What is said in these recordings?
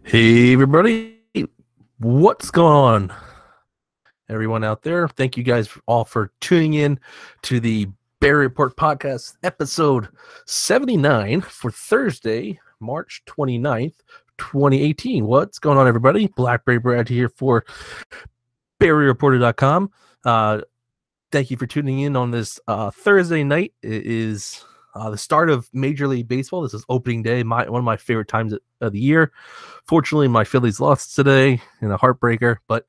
Hey, everybody. What's going on, everyone out there? Thank you guys all for tuning in to the Barry Report Podcast, episode 79 for Thursday, March 29th, 2018. What's going on, everybody? Blackberry Brad here for BarryReporter.com. Thank you for tuning in on this Thursday night. It is the start of Major League Baseball. This is opening day, one of my favorite times of the year. Fortunately, my Phillies lost today in a heartbreaker, but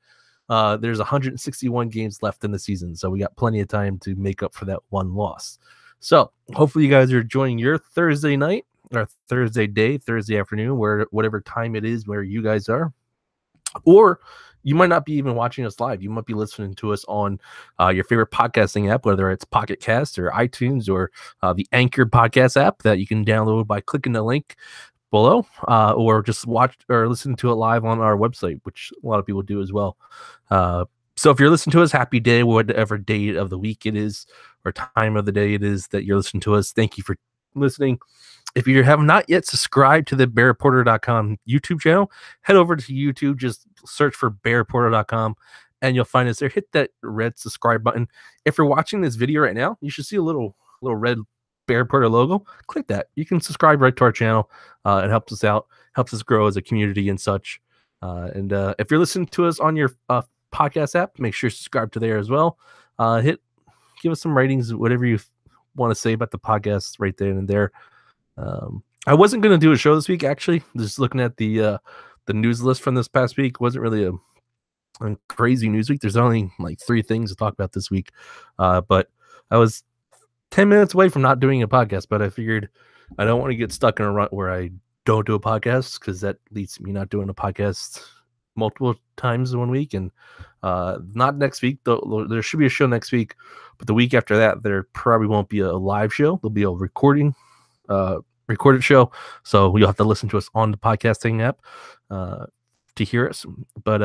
there's 161 games left in the season, so we got plenty of time to make up for that one loss. So hopefully you guys are enjoying your Thursday night or Thursday day, Thursday afternoon, whatever time it is where you guys are. Or you might not be even watching us live. You might be listening to us on your favorite podcasting app, whether it's Pocket Cast or iTunes or the Anchor podcast app that you can download by clicking the link below, or just watch or listen to it live on our website, which a lot of people do as well. So if you're listening to us, happy day, whatever day of the week it is or time of the day it is that you're listening to us. Thank you for listening. If you have not yet subscribed to the BearReporter.com YouTube channel, head over to YouTube, just search for BearReporter.com, and you'll find us there. Hit that red subscribe button. If you're watching this video right now, you should see a little red Bear Reporter logo. Click that. You can subscribe right to our channel. It helps us out, helps us grow as a community and such. And if you're listening to us on your podcast app, make sure you subscribe to there as well. Give us some ratings, whatever you want to say about the podcast right there and there. I wasn't going to do a show this week, actually. Just looking at the news list from this past week, wasn't really a crazy news week. There's only like 3 things to talk about this week. But I was 10 minutes away from not doing a podcast, but I figured I don't want to get stuck in a rut where I don't do a podcast, because that leads to me not doing a podcast multiple times in 1 week. And not next week, though. There should be a show next week, but the week after that, there probably won't be a live show. There'll be a recorded show, so you'll have to listen to us on the podcasting app to hear us. But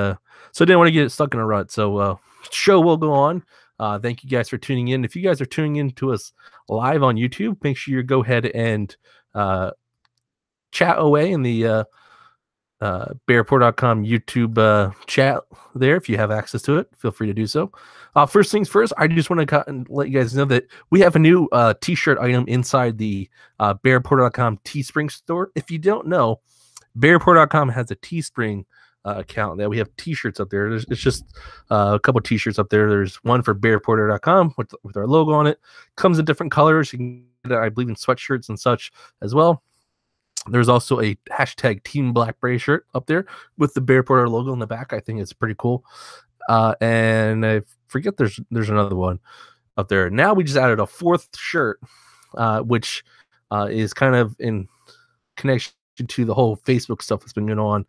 so I didn't want to get stuck in a rut, so show will go on. Thank you guys for tuning in. If you guys are tuning in to us live on YouTube, make sure you go ahead and chat away in the BearReport.com YouTube chat there. If you have access to it, feel free to do so. First things first, I just want to let you guys know that we have a new t-shirt item inside the BearReport.com Teespring store. If you don't know, BearReport.com has a Teespring account. That we have T-shirts up there. It's just a couple T-shirts up there. There's one for bearreporter.com with our logo on it. Comes in different colors. You can get it, I believe, in sweatshirts and such as well. There's also a hashtag Team Blackberry shirt up there with the Bear Reporter logo on the back. I think it's pretty cool. And I forget there's another one up there. Now we just added a fourth shirt, which is kind of in connection to the whole Facebook stuff that's been going on.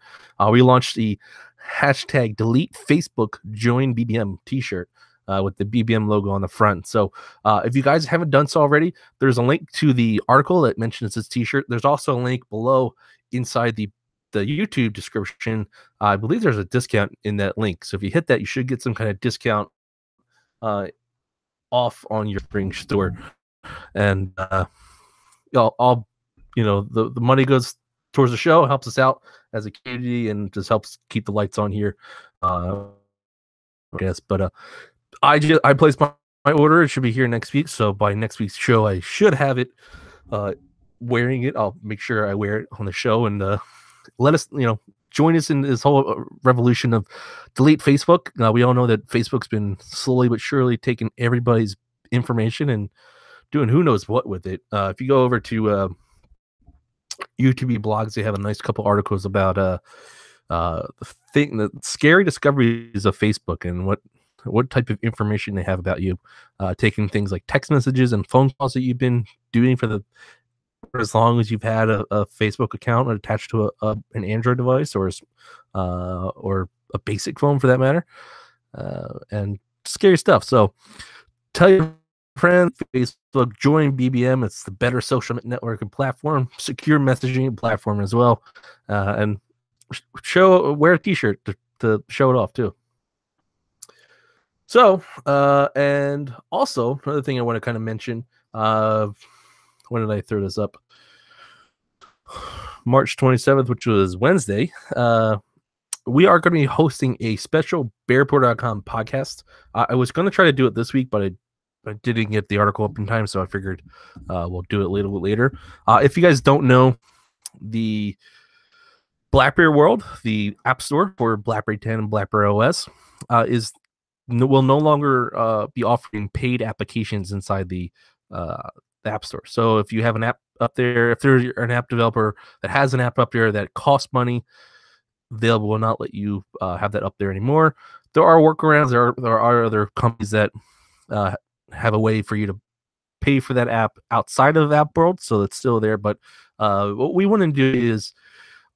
We launched the hashtag Delete Facebook Join BBM t-shirt with the BBM logo on the front. So if you guys haven't done so already, there's a link to the article that mentions this t-shirt. There's also a link below inside the YouTube description. I believe there's a discount in that link. So if you hit that, you should get some kind of discount off on your spring store. And I'll the money goes towards the show, helps us out as a community, and just helps keep the lights on here. I guess, but I placed my order. It should be here next week. So by next week's show, I should have it wearing it. I'll make sure I wear it on the show, and let us, join us in this whole revolution of delete Facebook. We all know that Facebook's been slowly but surely taking everybody's information and doing who knows what with it. If you go over to YouTube blogs, they have a nice couple articles about the scary discoveries of Facebook and what type of information they have about you, taking things like text messages and phone calls that you've been doing for as long as you've had a Facebook account attached to an Android device or a basic phone for that matter, and scary stuff. So tell your friends, Facebook, join BBM. It's the better social network and platform, secure messaging platform as well, and wear a t-shirt to show it off too. So and also another thing I want to kind of mention, when did I throw this up? March 27th, which was Wednesday. We are going to be hosting a special bearreporter.com podcast. I was going to try to do it this week, but I didn't get the article up in time, so I figured we'll do it a little bit later. If you guys don't know, the Blackberry world, the App Store for Blackberry 10 and Blackberry OS, will no longer be offering paid applications inside the App Store. So if you have an app up there, if there's an app developer that has an app up there that costs money, they will not let you have that up there anymore. There are workarounds. There are other companies that have a way for you to pay for that app outside of App World, so it's still there. But what we want to do is,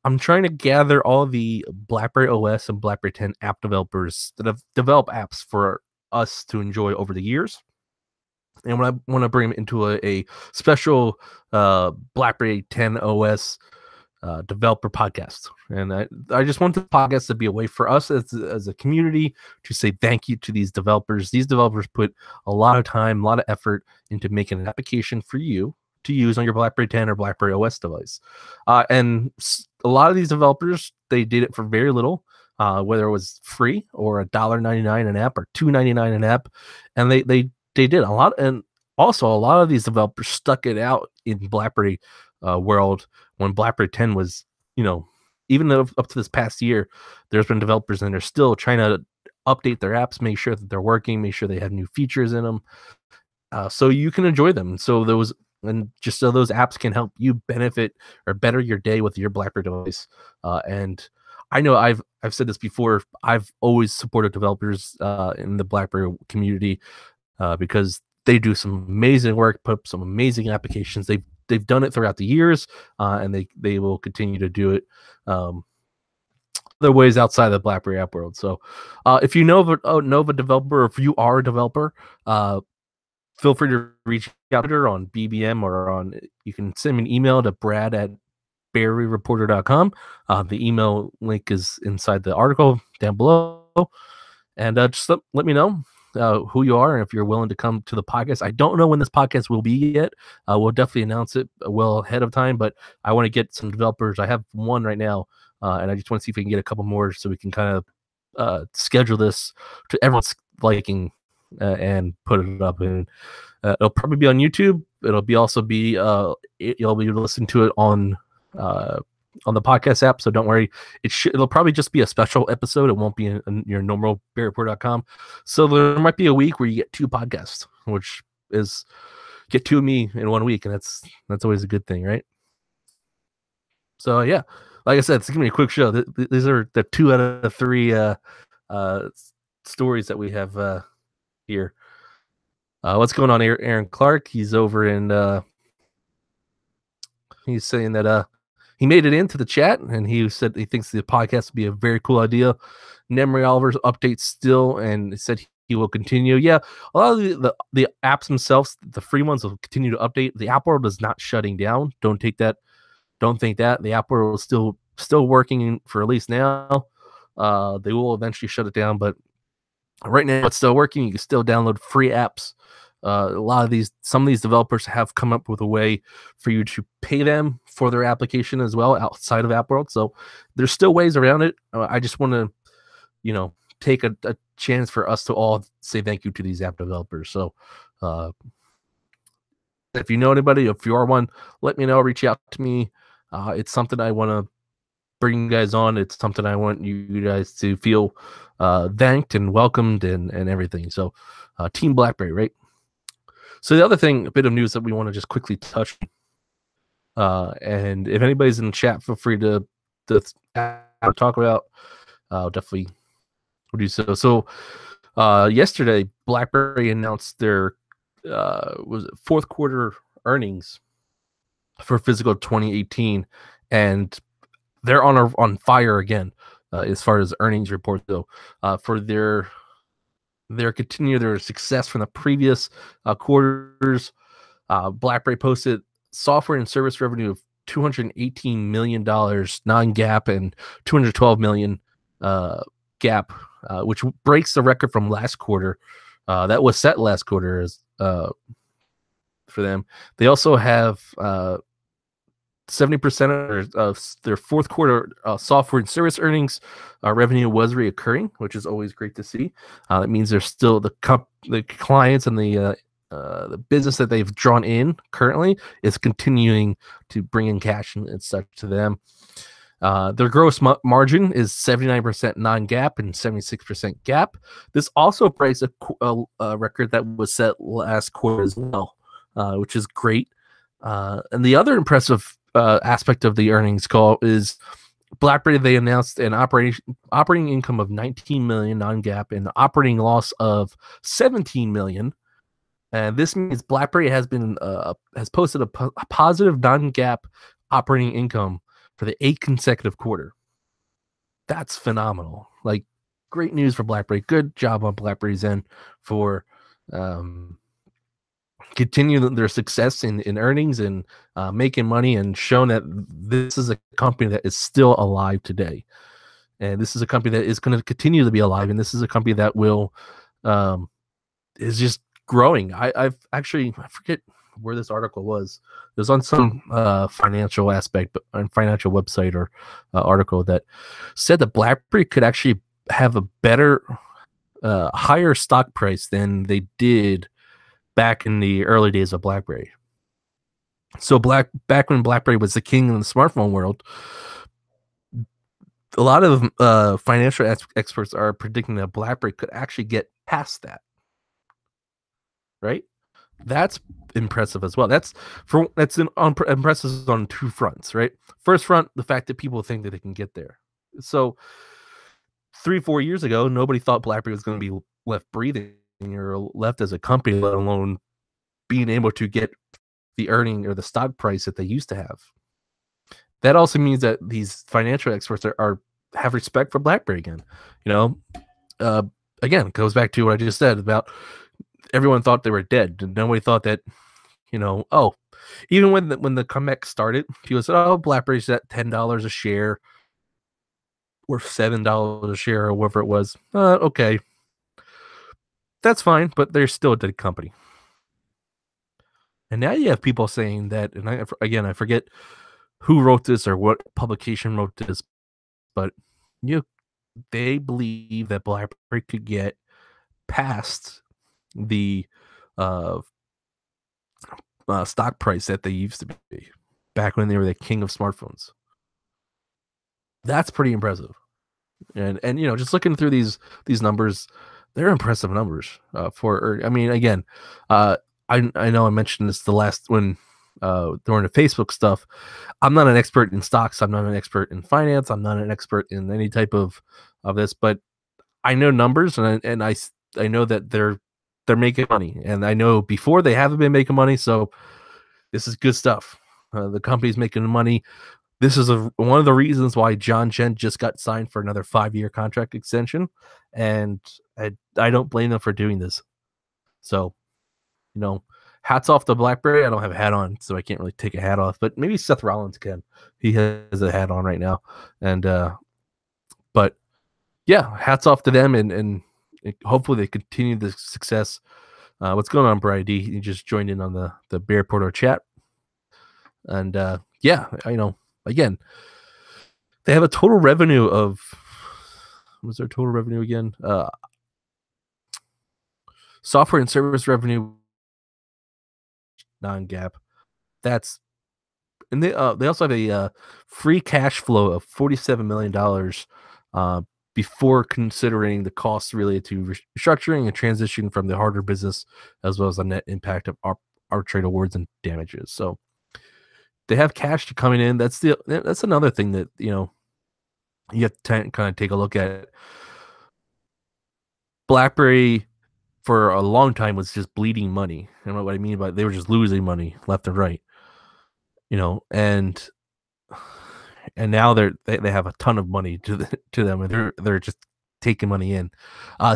I'm trying to gather all the Blackberry OS and Blackberry 10 app developers that have developed apps for us to enjoy over the years. And I want to bring them into a special Blackberry 10 OS developer podcast. And I just want the podcast to be a way for us as a community to say thank you to these developers. These developers put a lot of time, a lot of effort into making an application for you to use on your Blackberry 10 or Blackberry OS device. And a lot of these developers, they did it for very little, whether it was free or $1.99 an app or $2.99 an app. And they did a lot. And also a lot of these developers stuck it out in Blackberry world when Blackberry 10 was, even though up to this past year, there's been developers and they're still trying to update their apps, make sure that they're working, make sure they have new features in them, so you can enjoy them. So those apps can help you benefit or better your day with your Blackberry device. And I know I've said this before. I've always supported developers in the Blackberry community because they do some amazing work, put up some amazing applications. They've done it throughout the years, and they will continue to do it other ways outside the Blackberry app world. So if you know of a developer, or if you are a developer, feel free to reach out on BBM or you can send me an email to brad@bearreporter.com. The email link is inside the article down below. And just let me know who you are and if you're willing to come to the podcast. I don't know when this podcast will be yet. We'll definitely announce it well ahead of time, but I want to get some developers. I have one right now, and I just want to see if we can get a couple more so we can kind of schedule this to everyone's liking and put it up. And it'll probably be on YouTube. You'll be able to listen to it on on the podcast app. So don't worry, it'll probably just be a special episode. It won't be in your normal BearReport.com. So there might be a week where you get 2 podcasts, which is get 2 of me in 1 week, and that's always a good thing, right? So yeah, like I said, it's gonna be a quick show. These are the 2 out of 3 stories that we have here. What's going on, Aaron Clark? He's over in. He's saying that he made it into the chat, and he said he thinks the podcast would be a very cool idea. Nemry Oliver's updates still, and said he will continue. Yeah, a lot of the apps themselves, the free ones, will continue to update. The app world is not shutting down. Don't think that. The app world is still working for at least now. They will eventually shut it down, but right now it's still working. You can still download free apps. Some of these developers have come up with a way for you to pay them for their application as well outside of App World. So there's still ways around it. I just want to, take a chance for us to all say thank you to these app developers. So if you know anybody, if you are one, let me know. Reach out to me. It's something I want to bring you guys on. It's something I want you guys to feel thanked and welcomed and everything. So Team Blackberry, right? So the other thing, a bit of news that we want to just quickly touch, and if anybody's in the chat, feel free to talk about. Definitely do so. So yesterday, BlackBerry announced their was it fourth quarter earnings for fiscal 2018, and they're on fire again as far as earnings reports go. For their continue their success from the previous quarters. BlackBerry posted software and service revenue of $218 million non-GAAP and $212 million GAAP, which breaks the record from last quarter. That was set last quarter as for them. They also have 70% of their fourth quarter software and service earnings revenue was reoccurring, which is always great to see. That means there's still the clients and the business that they've drawn in currently is continuing to bring in cash and such to them. Their gross margin is 79% non-GAAP and 76% GAAP. This also breaks a record that was set last quarter as well, which is great. And the other impressive aspect of the earnings call is BlackBerry. They announced an operating income of $19 million non-GAAP and operating loss of $17 million. And this means BlackBerry has posted a positive non-GAAP operating income for the 8th consecutive quarter. That's phenomenal. Like, great news for BlackBerry. Good job on BlackBerry's end for continue their success in earnings and making money, and showing that this is a company that is still alive today. And this is a company that is going to continue to be alive. And this is a company that will is just growing. I forget where this article was. It was on some financial aspect, but on financial website or article that said that BlackBerry could actually have a better, higher stock price than they did back in the early days of BlackBerry. So back when BlackBerry was the king in the smartphone world, a lot of financial experts are predicting that BlackBerry could actually get past that. Right? That's impressive as well. That's impressive on 2 fronts, right? First front, the fact that people think that they can get there. So 3-4 years ago, nobody thought BlackBerry was going to be left breathing or left as a company, let alone being able to get the earning or the stock price that they used to have. That also means that these financial experts have respect for BlackBerry again. Again, it goes back to what I just said about everyone thought they were dead. Nobody thought that, even when the comeback started, people said, "Oh, BlackBerry's at $10 a share or $7 a share or whatever it was." Okay, that's fine, but they're still a dead company. And now you have people saying that, and I forget who wrote this or what publication wrote this, but they believe that BlackBerry could get past the stock price that they used to be back when they were the king of smartphones. That's pretty impressive. And just looking through these numbers, they're impressive numbers. I mean, again, uh, I know I mentioned this the last when during the Facebook stuff. I'm not an expert in stocks. I'm not an expert in finance. I'm not an expert in any type of this, but I know numbers, and I know that they're making money, and I know before they haven't been making money, so this is good stuff. The company's making money. This is one of the reasons why John Chen just got signed for another 5-year contract extension, and I don't blame them for doing this. So, you know, hats off to Blackberry. I don't have a hat on, so I can't really take a hat off, but maybe Seth Rollins can. He has a hat on right now, and but yeah, hats off to them, and hopefully they continue the success. What's going on, Brady? You just joined in on the Bear Porto chat, and yeah, again, they have a total revenue of what's their total revenue again? Software and service revenue non-gap. That's and they also have a free cash flow of $47 million before considering the costs related to restructuring and transition from the hardware business, as well as the net impact of our trade awards and damages. So they have cash coming in. That's another thing that you have to kind of take a look at. BlackBerry for a long time was just bleeding money. You know what I mean by they were just losing money left and right. And now they have a ton of money to them, and they're just taking money in.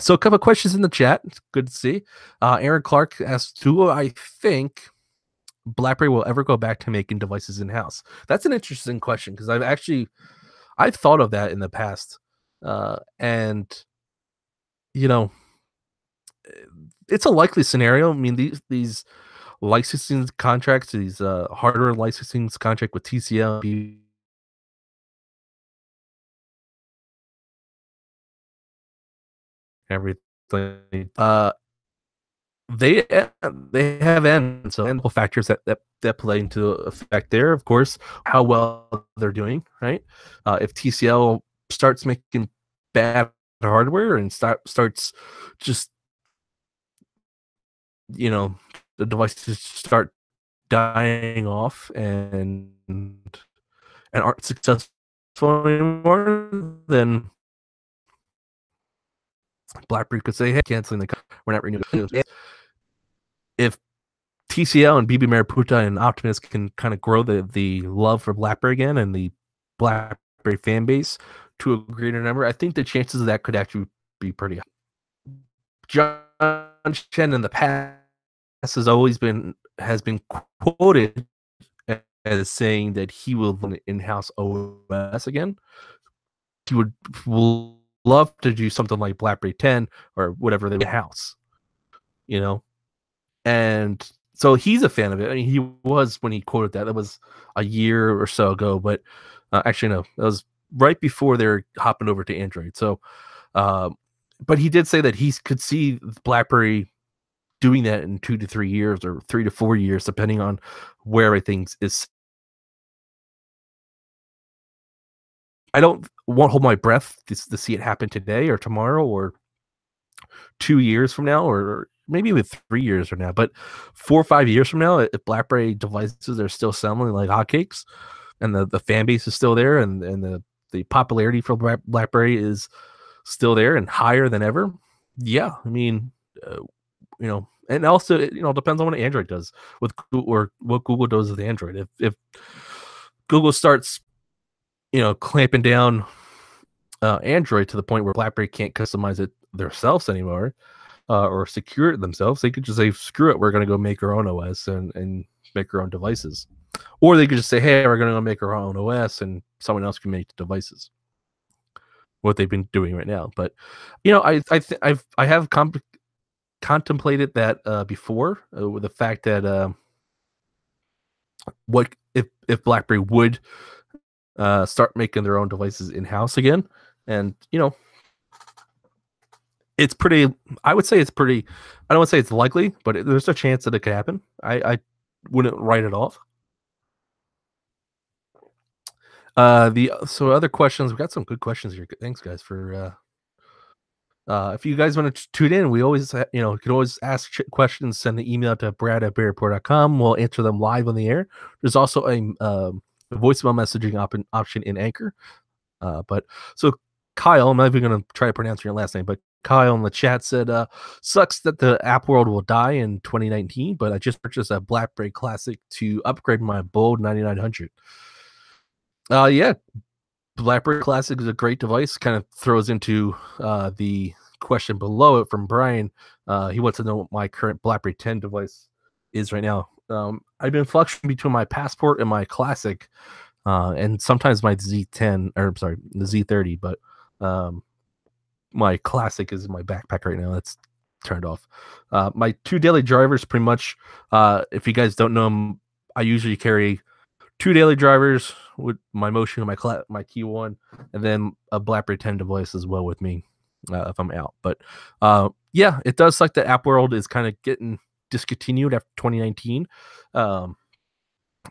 So a couple of questions in the chat. It's good to see. Aaron Clark asked, "Do I think BlackBerry will ever go back to making devices in house?" That's an interesting question because I've thought of that in the past, and you know, it's a likely scenario. I mean, these licensing contracts, these hardware licensing contract with TCL, everything. They have ends, so and factors that play into effect there. Of course, how well they're doing, right? If TCL starts making bad hardware and starts just you know the devices start dying off and aren't successful anymore, then BlackBerry could say, "Hey, canceling the we're not renewing." If TCL and BB Mariputa and Optimus can kind of grow the love for BlackBerry again and the BlackBerry fan base to a greater number, I think the chances of that could actually be pretty high. John Chen in the past has been quoted as saying that he will run in-house OS again. He would love to do something like BlackBerry 10 or whatever they house, you know. And so he's a fan of it. I mean, he was when he quoted that. That was a year or so ago, but actually no, that was right before they're hopping over to Android. So, but he did say that he could see BlackBerry doing that in 2 to 3 years or 3 to 4 years, depending on where everything is. I won't hold my breath to see it happen today or tomorrow or 2 years from now or maybe even 3 years from now, but 4 or 5 years from now, if BlackBerry devices are still selling like hotcakes and the fan base is still there and the popularity for BlackBerry is still there and higher than ever, yeah, I mean, and also it depends on what Android does with Google or what Google does with Android. If Google starts clamping down Android to the point where BlackBerry can't customize it themselves anymore, or secure it themselves, they could just say, "Screw it, we're going to go make our own OS and make our own devices," or they could just say, "Hey, we're going to go make our own OS and someone else can make the devices." What they've been doing right now, but I have contemplated that before with the fact that what if BlackBerry would start making their own devices in house again, and it's pretty. I would say it's pretty. I don't want to say it's likely, but there's a chance that it could happen. I wouldn't write it off. The so other questions, we got some good questions here. Thanks, guys, for if you guys want to tune in, we always, you can always ask questions, send an email to brad@bearreport.com. We'll answer them live on the air. There's also a voicemail messaging option in Anchor. But so Kyle, I'm not even going to try to pronounce your last name, but Kyle in the chat said, sucks that the app world will die in 2019, but I just purchased a Blackberry Classic to upgrade my Bold 9900. Yeah, BlackBerry Classic is a great device. Kind of throws into the question below it from Brian. He wants to know what my current BlackBerry 10 device is right now. I've been fluctuating between my Passport and my Classic, and sometimes my Z10, or I'm sorry, the Z30. But my Classic is in my backpack right now. That's turned off. My two daily drivers, pretty much. If you guys don't know, I usually carry two daily drivers with my Motion and my Key One, and then a BlackBerry 10 device as well with me if I'm out. But yeah, it does suck that App World is kind of getting discontinued after 2019.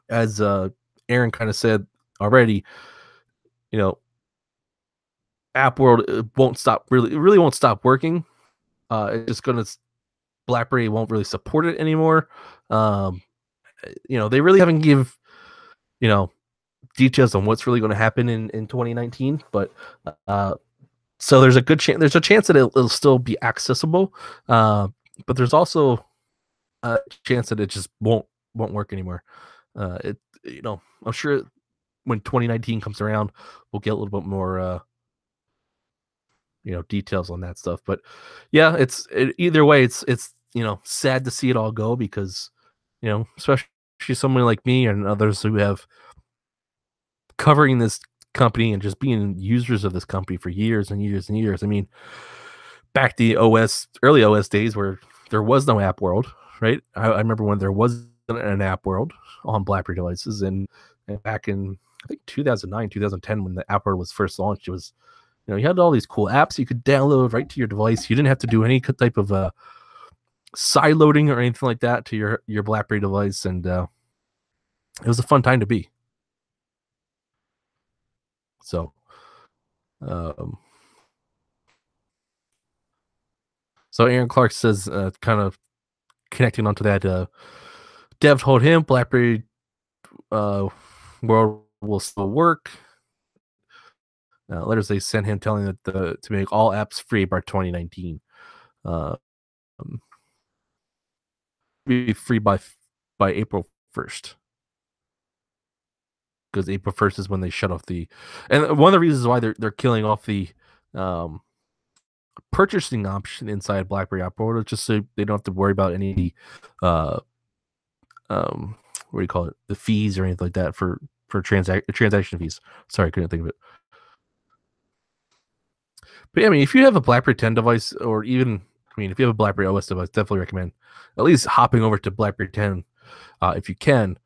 As Aaron kind of said already, App World won't stop. It really won't stop working. It's just gonna BlackBerry won't really support it anymore. They really haven't give details on what's really going to happen in 2019, but so there's a good chance that it'll still be accessible, but there's also a chance that it just won't work anymore. I'm sure when 2019 comes around, we'll get a little bit more details on that stuff. But yeah, either way, it's sad to see it all go, because especially someone like me and others who have covering this company and just being users of this company for years and years and years. I mean, back the early OS days where there was no App World, right? I remember when there wasn't an App World on BlackBerry devices, and back in I think 2009, 2010, when the App World was first launched, it was you had all these cool apps you could download right to your device. You didn't have to do any type of side loading or anything like that to your BlackBerry device, and it was a fun time to be. So, so Aaron Clark says, kind of connecting onto that, Dev told him BlackBerry World will still work. Letters they sent him telling that to make all apps free by 2019. Be free by April 1st. Because April 1st is when they shut off and one of the reasons why they're killing off the purchasing option inside BlackBerry App World is just so they don't have to worry about any what do you call it, the fees or anything like that for transaction fees. Sorry, I couldn't think of it. But yeah, I mean, if you have a BlackBerry 10 device, or even, if you have a BlackBerry OS device, definitely recommend at least hopping over to BlackBerry 10 if you can.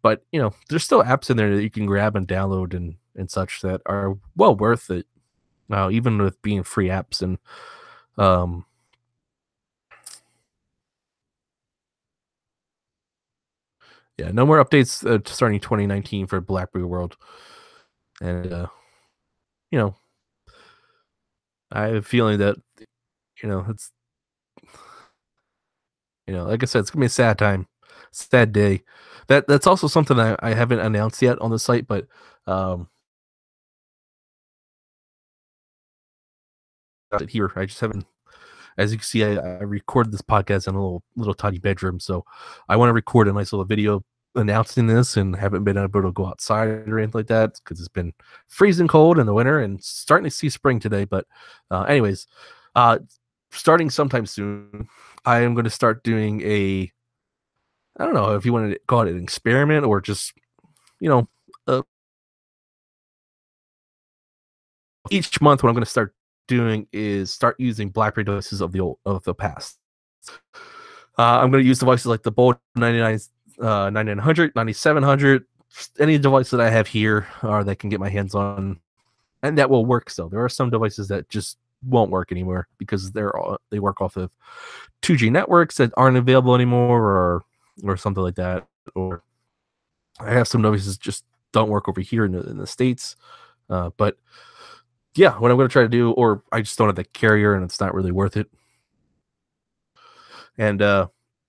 But there's still apps in there that you can grab and download and such that are well worth it, even with being free apps. And yeah, no more updates starting 2019 for BlackBerry World. And I have a feeling that it's like I said, it's gonna be a sad time, sad day. That's also something I haven't announced yet on the site, but here I just haven't. As you can see, I recorded this podcast in a little tiny bedroom, so I want to record a nice little video announcing this, and haven't been able to go outside or anything like that because it's been freezing cold in the winter and starting to see spring today. But anyways, starting sometime soon, I am going to start doing I don't know if you want to call it an experiment or just each month what I'm going to start doing is start using BlackBerry devices of the past. I'm going to use devices like the Bold 9900, 9700, any device that I have here or that can get my hands on, and that will work still. There are some devices that just won't work anymore because they work off of 2G networks that aren't available anymore, or something like that. Or I have some devices just don't work over here in the States. But yeah, what I'm going to try to do, or I just don't have the carrier and it's not really worth it. And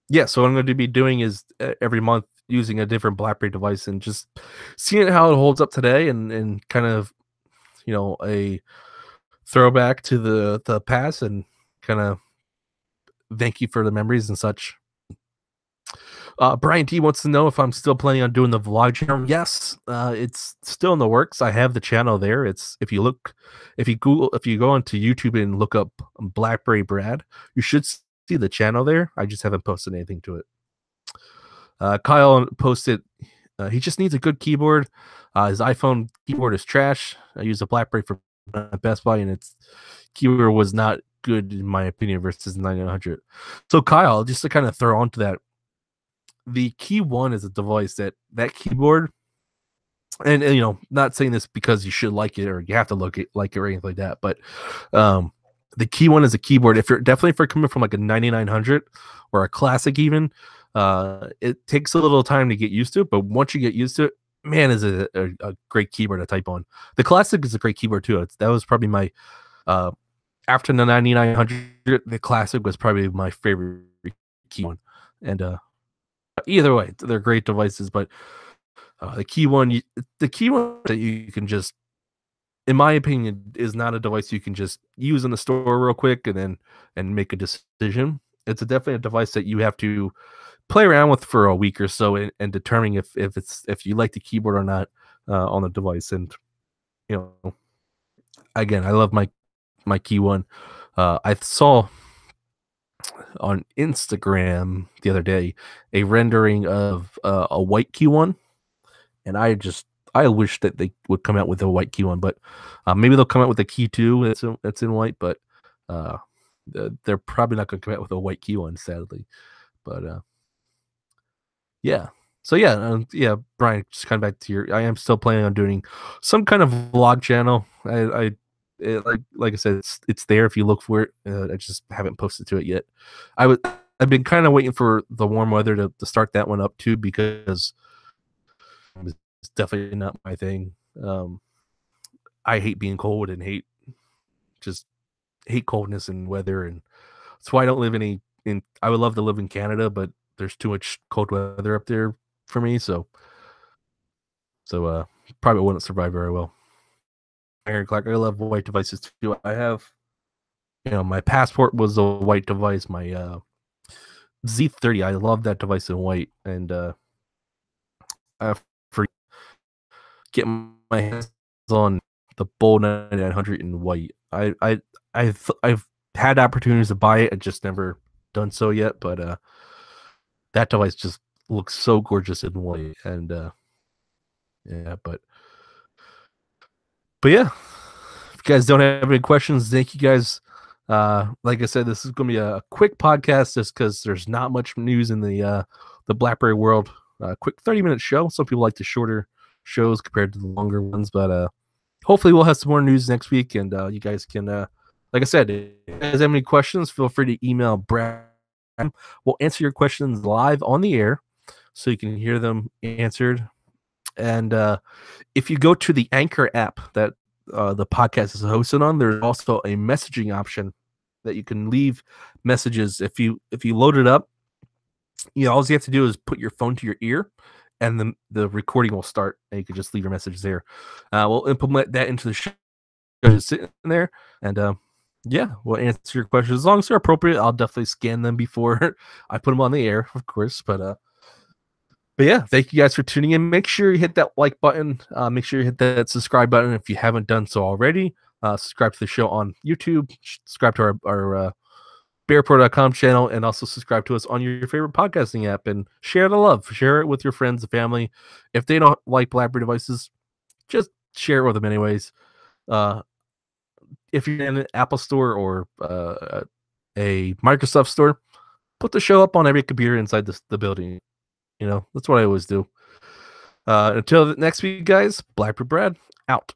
yeah, so what I'm going to be doing is every month using a different BlackBerry device and just seeing how it holds up today, and kind of, a throwback to the past, and kind of thank you for the memories and such. Brian D wants to know if I'm still planning on doing the vlog channel. Yes, it's still in the works. I have the channel there. It's if you go onto YouTube and look up Blackberry Brad, you should see the channel there. I just haven't posted anything to it. Kyle posted, he just needs a good keyboard. His iPhone keyboard is trash. I use a Blackberry for Best Buy, and its keyboard was not good in my opinion versus 9900. So Kyle, just to kind of throw onto that, the Key One is a device that keyboard, and not saying this because you should like it or you have to like it or anything like that, but the Key One is a keyboard. If you're coming from like a 9900 or a classic even, it takes a little time to get used to it, but once you get used to it, man, is it a great keyboard to type on. The classic is a great keyboard too. That was probably my after the 9900, the classic was probably my favorite key one. And either way, they're great devices, but the key one that you can just, in my opinion, is not a device you can just use in the store real quick and make a decision. It's definitely a device that you have to play around with for a week or so, and determining if you like the keyboard or not on the device. And again, I love my Key One. I saw on Instagram the other day a rendering of a white Key One, and I wish that they would come out with a white Key One, but maybe they'll come out with a Key Two that's in white, but they're probably not going to come out with a white Key One, sadly. But yeah. So yeah, Brian, just kind of back to I am still planning on doing some kind of vlog channel. Like I said, it's there if you look for it. I just haven't posted to it yet. I've been kind of waiting for the warm weather to start that one up too, because it's definitely not my thing. I hate being cold and hate coldness and weather, and that's why I don't live I would love to live in Canada, but there's too much cold weather up there for me, so probably wouldn't survive very well. Iron Clark, I love white devices too. I have, my passport was a white device. My Z30, I love that device in white, and for getting my hands on the Bold 9900 in white. I've had opportunities to buy it and just never done so yet, but that device just looks so gorgeous in white. And yeah, but yeah, if you guys don't have any questions, thank you guys. Like I said, this is going to be a quick podcast just because there's not much news in the BlackBerry world. Quick 30-minute show. Some people like the shorter shows compared to the longer ones, but hopefully we'll have some more news next week, and you guys can, like I said, if you guys have any questions, feel free to email Brad. We'll answer your questions live on the air so you can hear them answered. And if you go to the Anchor app that the podcast is hosted on, there's also a messaging option that you can leave messages. If you load it up, all you have to do is put your phone to your ear, and the recording will start, and you can just leave your message there. We'll implement that into the show, just sitting there, and yeah, we'll answer your questions as long as they're appropriate. I'll definitely scan them before I put them on the air, of course. But yeah, thank you guys for tuning in. Make sure you hit that like button. Make sure you hit that subscribe button if you haven't done so already. Subscribe to the show on YouTube. Subscribe to our bearpro.com channel, and also subscribe to us on your favorite podcasting app, and share the love. Share it with your friends and family. If they don't like BlackBerry devices, just share it with them anyways. If you're in an Apple store or a Microsoft store, put the show up on every computer inside the building. That's what I always do. Until next week, guys, Blackberry Brad out.